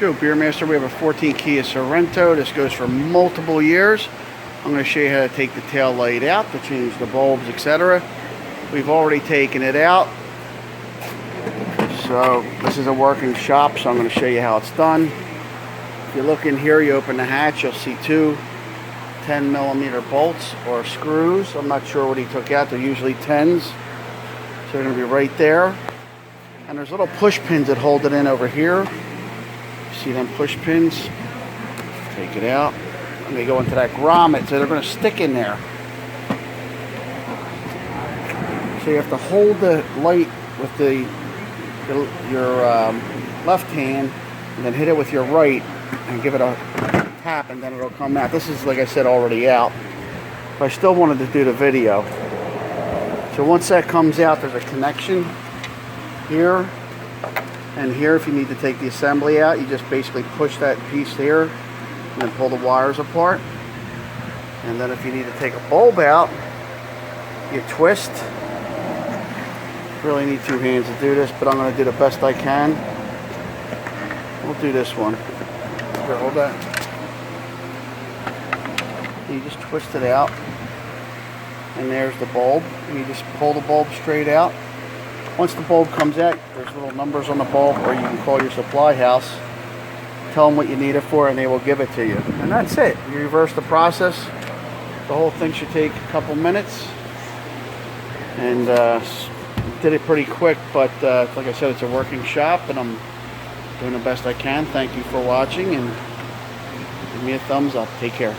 Joe Beermaster. We have a 14 Kia Sorento. This goes for multiple years. I'm going to show you how to take the tail light out, to change the bulbs, etc. We've already taken it out. So this is a working shop, so I'm going to show you how it's done. If you look in here, you open the hatch, you'll see two 10mm bolts or screws. I'm not sure what he took out. They're usually 10s. So they're going to be right there. And there's little push pins that hold it in over here. See them push pins? Take it out. And they go into that grommet, so they're going to stick in there. So you have to hold the light with your left hand, and then hit it with your right, and give it a tap, and then it'll come out. This is, like I said, already out. But I still wanted to do the video. So once that comes out, there's a connection here and here. If you need to take the assembly out, you just basically push that piece here and then pull the wires apart. And then if you need to take a bulb out, you twist. Really need two hands to do this, but I'm going to do the best I can. We'll do this one. Here, hold that. You just twist it out, and there's the bulb. And you just pull the bulb straight out. Once the bulb comes out, there's little numbers on the bulb, or you can call your supply house, tell them what you need it for, and they will give it to you. And that's it. You reverse the process. The whole thing should take a couple minutes. And did it pretty quick, but like I said, it's a working shop, and I'm doing the best I can. Thank you for watching, and give me a thumbs up. Take care.